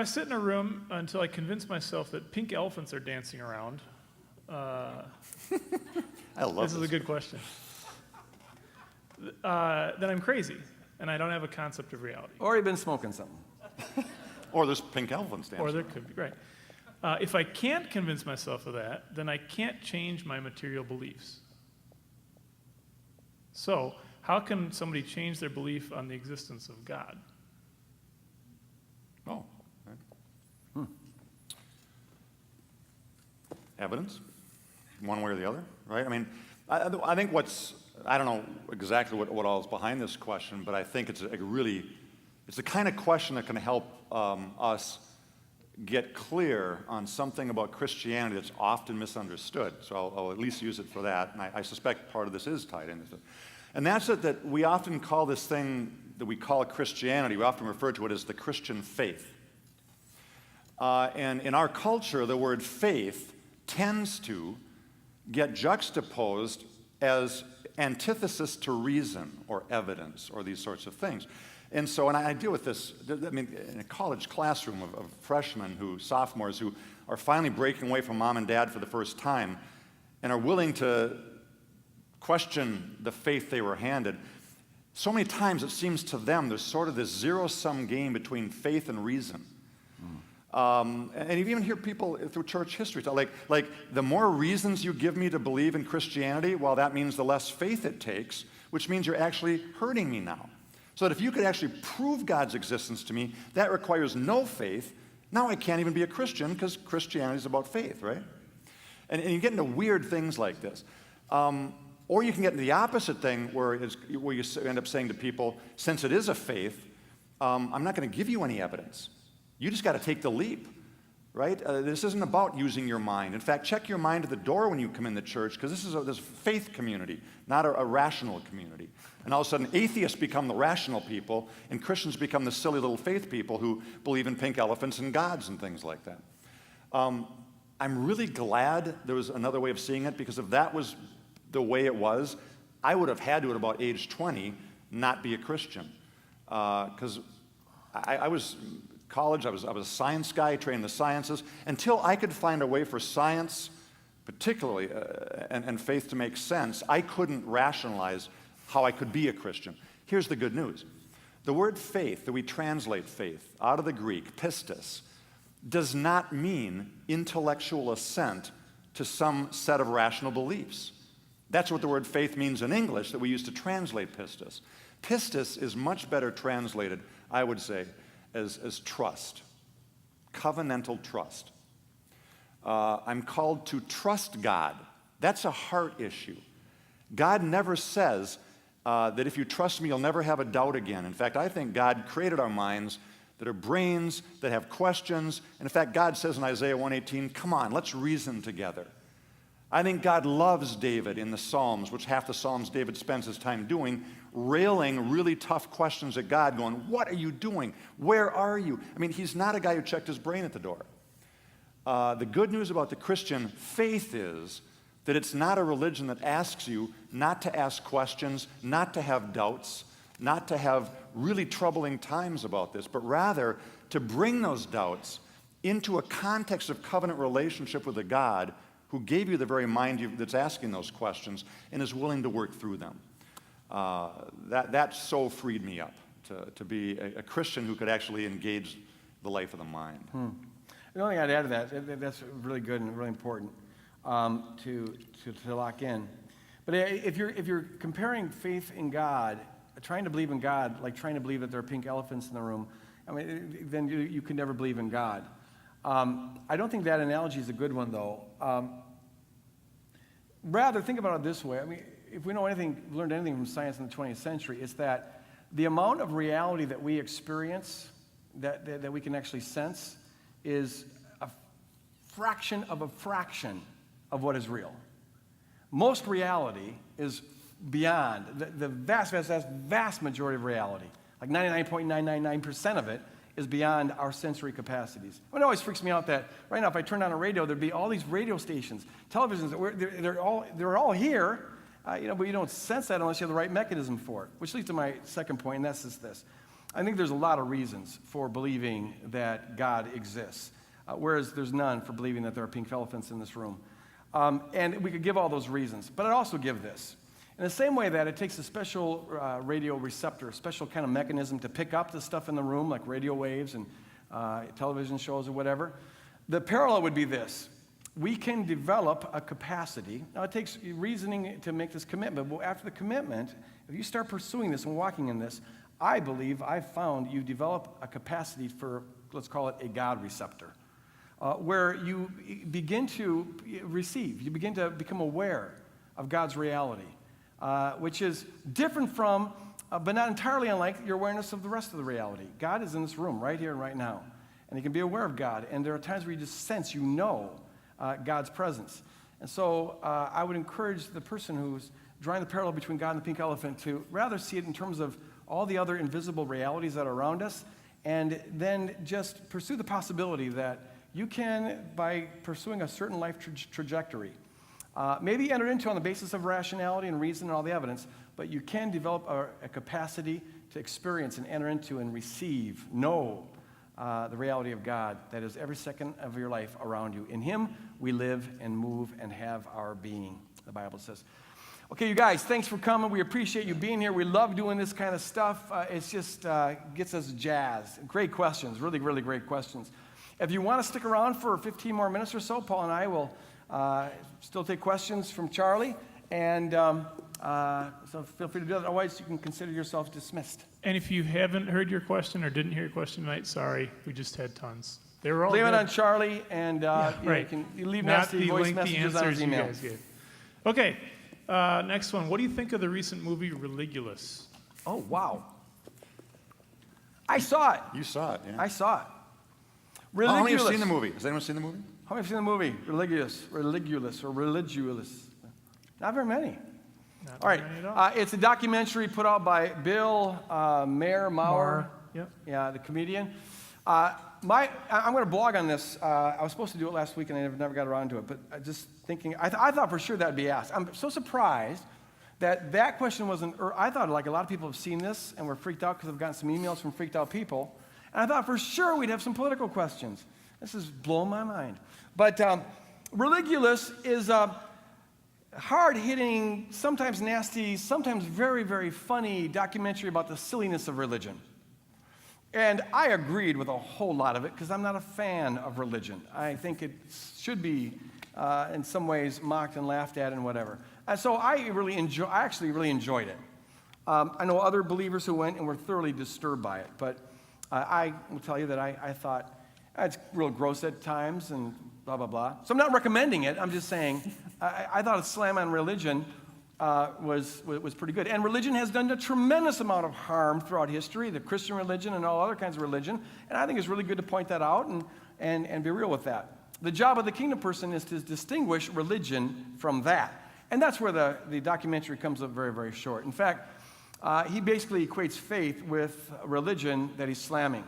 I sit in a room until I convince myself that pink elephants are dancing around. I love This is a good question. Then I'm crazy, and I don't have a concept of reality. Or you've been smoking something. Or there's pink elephants dancing. Or there could be, right. If I can't convince myself of that, then I can't change my material beliefs. So, how can somebody change their belief on the existence of God? Oh. Right. Evidence, one way or the other, right? I mean, I think I don't know exactly what all is behind this question, but I think it's the kind of question that can help us get clear on something about Christianity that's often misunderstood. So I'll at least use it for that, and I suspect part of this is tied into it. And that's that we often call this thing that we call Christianity, we often refer to it as the Christian faith. And in our culture, the word faith tends to get juxtaposed as antithesis to reason or evidence or these sorts of things. And so, and I deal with this, I mean, in a college classroom of freshmen, sophomores who are finally breaking away from mom and dad for the first time and are willing to question the faith they were handed. So many times it seems to them there's sort of this zero-sum game between faith and reason. And you even hear people through church history tell, like the more reasons you give me to believe in Christianity, well, that means the less faith it takes, which means you're actually hurting me now. So that if you could actually prove God's existence to me, that requires no faith. Now I can't even be a Christian because Christianity is about faith, right? And you get into weird things like this. Or you can get into the opposite thing where you end up saying to people, since it is a faith, I'm not going to give you any evidence. You just got to take the leap, right? This isn't about using your mind. In fact, check your mind at the door when you come in the church, because this is a faith community, not a rational community. And all of a sudden, atheists become the rational people, and Christians become the silly little faith people who believe in pink elephants and gods and things like that. I'm really glad there was another way of seeing it, because if that was the way it was, I would have had to, at about age 20, not be a Christian. Because I was college, I was a science guy, trained in the sciences, until I could find a way for science, particularly, and faith to make sense. I couldn't rationalize how I could be a Christian. Here's the good news. The word faith, that we translate faith out of the Greek, pistis, does not mean intellectual assent to some set of rational beliefs. That's what the word faith means in English that we use to translate pistis. Pistis is much better translated, I would say, as trust, covenantal trust. I'm called to trust God. That's a heart issue. God never says that if you trust me, you'll never have a doubt again. In fact, I think God created our minds that are brains, that have questions. And in fact, God says in Isaiah 1:18, come on, let's reason together. I think God loves David in the Psalms, which half the Psalms David spends his time doing, railing really tough questions at God, going, what are you doing? Where are you? I mean, he's not a guy who checked his brain at the door. The good news about the Christian faith is that it's not a religion that asks you not to ask questions, not to have doubts, not to have really troubling times about this, but rather to bring those doubts into a context of covenant relationship with a God who gave you the very mind that's asking those questions and is willing to work through them. That so freed me up to be a Christian who could actually engage the life of the mind. The only thing I'd add to that's really good and really important to lock in. But if you're comparing faith in God, trying to believe in God, like trying to believe that there are pink elephants in the room, I mean, then you can never believe in God. I don't think that analogy is a good one, though. Rather, think about it this way. I mean, if we learned anything from science in the 20th century, it's that the amount of reality that we experience, that we can actually sense, is a fraction of what is real. Most reality is beyond the vast majority of reality. Like 99.999% of it is beyond our sensory capacities. It always freaks me out that right now, if I turn on a radio, there'd be all these radio stations, televisions. They're all here, but you don't sense that unless you have the right mechanism for it. Which leads to my second point, and that's just this: I think there's a lot of reasons for believing that God exists, whereas there's none for believing that there are pink elephants in this room. And we could give all those reasons, but I'd also give this. In the same way that it takes a special radio receptor, a special kind of mechanism to pick up the stuff in the room, like radio waves and television shows or whatever, the parallel would be this. We can develop a capacity. Now, it takes reasoning to make this commitment, but after the commitment, if you start pursuing this and walking in this, I believe I've found you develop a capacity for, let's call it a God receptor, where you begin to receive, you begin to become aware of God's reality, which is different from, but not entirely unlike your awareness of the rest of the reality. God is in this room right here and right now, and you can be aware of God, and there are times where you just sense, you know, God's presence. And so I would encourage the person who's drawing the parallel between God and the pink elephant to rather see it in terms of all the other invisible realities that are around us, and then just pursue the possibility that you can, by pursuing a certain life trajectory, maybe enter into on the basis of rationality and reason and all the evidence, but you can develop a capacity to experience and enter into and receive, know the reality of God that is every second of your life around you. In Him, we live and move and have our being, the Bible says. Okay, you guys, thanks for coming. We appreciate you being here. We love doing this kind of stuff. It's just gets us jazzed. Great questions, really, really great questions. If you want to stick around for 15 more minutes or so, Paul and I will still take questions from Charlie, and so feel free to do that. Otherwise, you can consider yourself dismissed. And if you haven't heard your question or didn't hear your question tonight, sorry, we just had tons. They were all Blame good. it on Charlie, and right. you leave Not nasty the voice lengthy messages on his answers you email. guys gave. Okay, next one. What do you think of the recent movie Religulous? Oh, wow. I saw it. You saw it, yeah. I saw it. How many have Religulous. seen the movie? Has anyone seen the movie? How many have seen the movie? Religulous. Not very many. Not All right. very many at all. It's a documentary put out by Bill Maher. Yep. Yeah, the comedian. I'm going to blog on this. I was supposed to do it last week, and I never got around to it. But just thinking, I thought for sure that would be asked. I'm so surprised that question wasn't. I thought like a lot of people have seen this and were freaked out because I've gotten some emails from freaked out people. And I thought for sure we'd have some political questions. This is blowing my mind. But Religulous is a hard-hitting, sometimes nasty, sometimes very, very funny documentary about the silliness of religion. And I agreed with a whole lot of it because I'm not a fan of religion. I think it should be, in some ways, mocked and laughed at and whatever. And so I actually really enjoyed it. I know other believers who went and were thoroughly disturbed by it, but I will tell you that I thought it's real gross at times and blah, blah, blah. So I'm not recommending it. I'm just saying I thought a slam on religion was pretty good. And religion has done a tremendous amount of harm throughout history, the Christian religion and all other kinds of religion. And I think it's really good to point that out and be real with that. The job of the kingdom person is to distinguish religion from that. And that's where the documentary comes up very, very short. In fact, he basically equates faith with religion that he's slamming.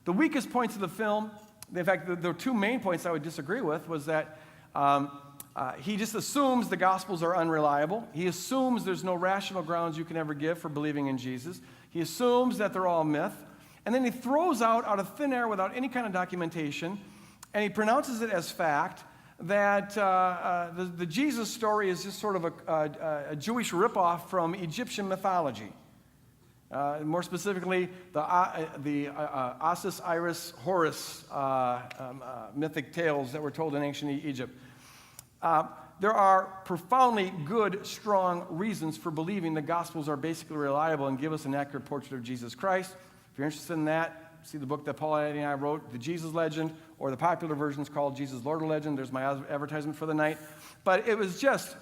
The weakest points of the film, in fact, the two main points I would disagree with was that he just assumes the Gospels are unreliable. He assumes there's no rational grounds you can ever give for believing in Jesus. He assumes that they're all myth. And then he throws out of thin air without any kind of documentation, and he pronounces it as fact that the Jesus story is just sort of a Jewish ripoff from Egyptian mythology. More specifically, the Isis, Iris, Horus mythic tales that were told in ancient Egypt. There are profoundly good, strong reasons for believing the Gospels are basically reliable and give us an accurate portrait of Jesus Christ. If you're interested in that, see the book that Paul and I wrote, The Jesus Legend, or the popular version is called Jesus Lord of Legend. There's my advertisement for the night. But it was just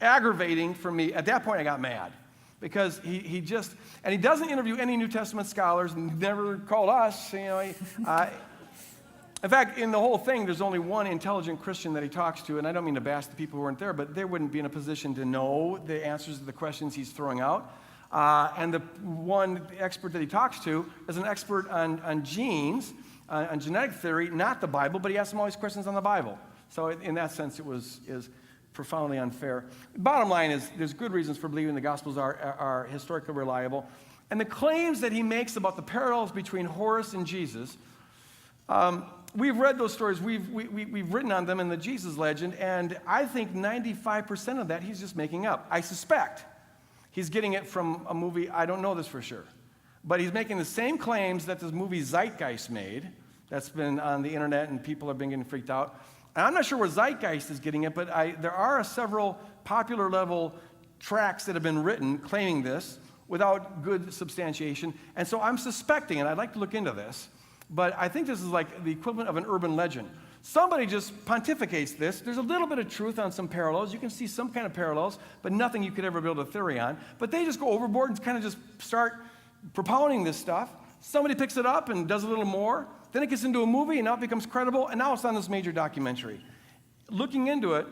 aggravating for me. At that point, I got mad. Because he doesn't interview any New Testament scholars, never called us. In fact, in the whole thing, there's only one intelligent Christian that he talks to, and I don't mean to bash the people who weren't there, but they wouldn't be in a position to know the answers to the questions he's throwing out. And the one expert that he talks to is an expert on genes, on genetic theory, not the Bible, but he asks him all these questions on the Bible. So in that sense, it is profoundly unfair. Bottom line is there's good reasons for believing the Gospels are historically reliable. And the claims that he makes about the parallels between Horus and Jesus, we've read those stories. We've written on them in the Jesus legend, and I think 95% of that he's just making up. I suspect he's getting it from a movie. I don't know this for sure. But he's making the same claims that this movie Zeitgeist made. That's been on the internet, and people have been getting freaked out. And I'm not sure where Zeitgeist is getting it, but there are several popular level tracts that have been written claiming this without good substantiation. And so I'm suspecting, and I'd like to look into this, but I think this is like the equivalent of an urban legend. Somebody just pontificates this. There's a little bit of truth on some parallels. You can see some kind of parallels, but nothing you could ever build a theory on. But they just go overboard and kind of just start propounding this stuff. Somebody picks it up and does a little more. Then it gets into a movie, and now it becomes credible, and now it's on this major documentary. Looking into it,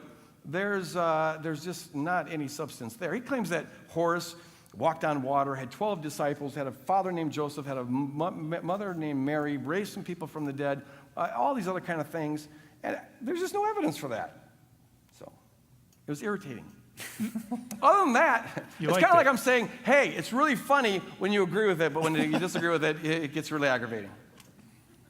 there's just not any substance there. He claims that Horus walked on water, had 12 disciples, had a father named Joseph, had a mother named Mary, raised some people from the dead, all these other kind of things. And there's just no evidence for that. So it was irritating. Other than that, it's kind of like I'm saying, hey, it's really funny when you agree with it, but when you disagree with it, it gets really aggravating.